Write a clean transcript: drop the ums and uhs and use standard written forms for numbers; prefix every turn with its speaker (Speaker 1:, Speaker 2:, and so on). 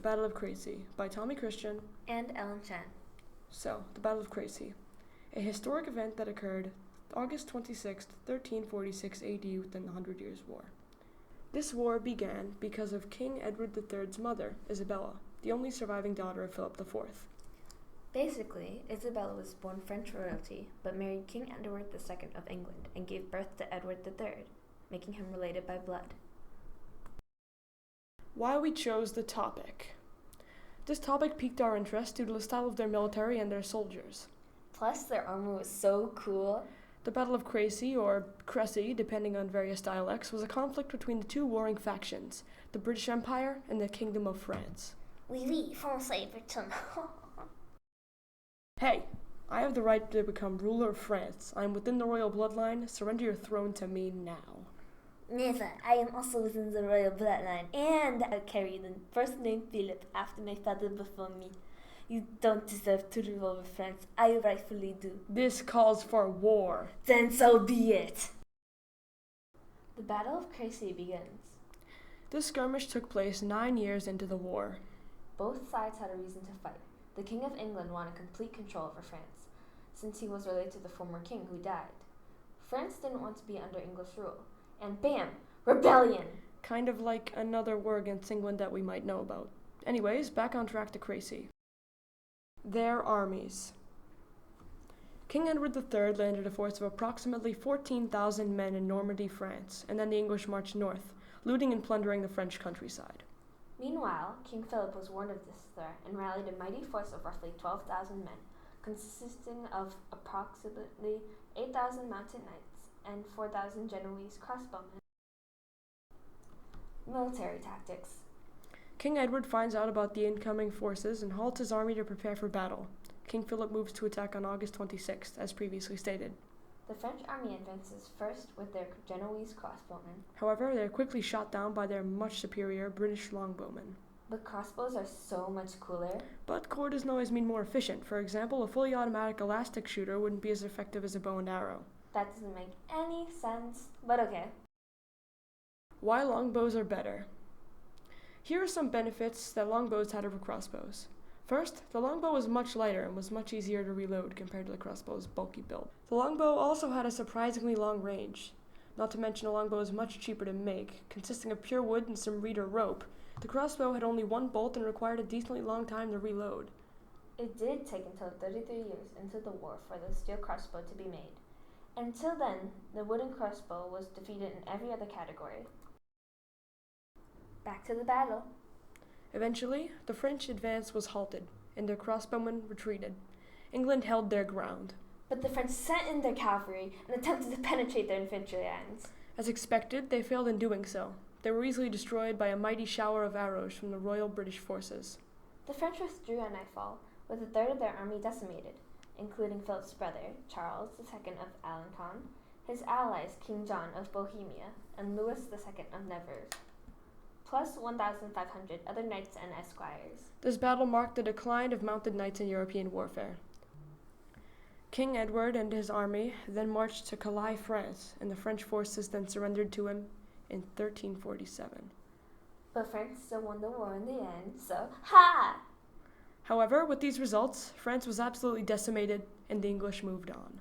Speaker 1: Battle of Crecy by Tommy Christian
Speaker 2: and Ellen Chen.
Speaker 1: So, the Battle of Crecy, a historic event that occurred August 26, 1346 AD within the Hundred Years' War. This war began because of King Edward III's mother, Isabella, the only surviving daughter of Philip IV.
Speaker 2: Basically, Isabella was born French royalty, but married King Edward II of England and gave birth to Edward III, making him related by blood.
Speaker 1: Why we chose the topic. This topic piqued our interest due to the style of their military and their soldiers.
Speaker 2: Plus, their armor was so cool.
Speaker 1: The Battle of Crecy, or Crecy, depending on various dialects, was a conflict between the two warring factions, the British Empire and the Kingdom of France.
Speaker 2: Oui, Français, Britain.
Speaker 1: Hey, I have the right to become ruler of France. I am within the royal bloodline. Surrender your throne to me now.
Speaker 2: Never. I am also within the royal bloodline, and I carry the first name Philip after my father before me. You don't deserve to rule over France. I rightfully do.
Speaker 1: This calls for war.
Speaker 2: Then so be it. The Battle of Crecy begins.
Speaker 1: This skirmish took place 9 years into the war.
Speaker 2: Both sides had a reason to fight. The King of England wanted complete control over France, since he was related to the former king who died. France didn't want to be under English rule. And bam! Rebellion!
Speaker 1: Kind of like another war against England that we might know about. Anyways, back on track to Crecy. Their armies. King Edward III landed a force of approximately 14,000 men in Normandy, France, and then the English marched north, looting and plundering the French countryside.
Speaker 2: Meanwhile, King Philip was warned of this threat and rallied a mighty force of roughly 12,000 men, consisting of approximately 8,000 mounted knights and 4,000 Genoese crossbowmen. Military tactics.
Speaker 1: King Edward finds out about the incoming forces and halts his army to prepare for battle. King Philip moves to attack on August 26th, as previously stated.
Speaker 2: The French army advances first with their Genoese crossbowmen.
Speaker 1: However, they are quickly shot down by their much superior British longbowmen.
Speaker 2: But crossbows are so much cooler.
Speaker 1: But core doesn't always mean more efficient. For example, a fully automatic elastic shooter wouldn't be as effective as a bow and arrow.
Speaker 2: That doesn't make any sense, but okay.
Speaker 1: Why longbows are better. Here are some benefits that longbows had over crossbows. First, the longbow was much lighter and was much easier to reload compared to the crossbow's bulky build. The longbow also had a surprisingly long range. Not to mention a longbow is much cheaper to make, consisting of pure wood and some reed or rope. The crossbow had only one bolt and required a decently long time to reload.
Speaker 2: It did take until 33 years into the war for the steel crossbow to be made. Until then, the wooden crossbow was defeated in every other category. Back to the battle.
Speaker 1: Eventually, the French advance was halted, and their crossbowmen retreated. England held their ground.
Speaker 2: But the French sent in their cavalry and attempted to penetrate their infantry lines.
Speaker 1: As expected, they failed in doing so. They were easily destroyed by a mighty shower of arrows from the Royal British forces.
Speaker 2: The French withdrew at nightfall, with a third of their army decimated, including Philip's brother, Charles II of Alencon, his allies King John of Bohemia, and Louis II of Nevers, plus 1,500 other knights and esquires.
Speaker 1: This battle marked the decline of mounted knights in European warfare. King Edward and his army then marched to Calais, France, and the French forces then surrendered to him in 1347.
Speaker 2: But France still won the war in the end, so ha!
Speaker 1: However, with these results, France was absolutely decimated and the English moved on.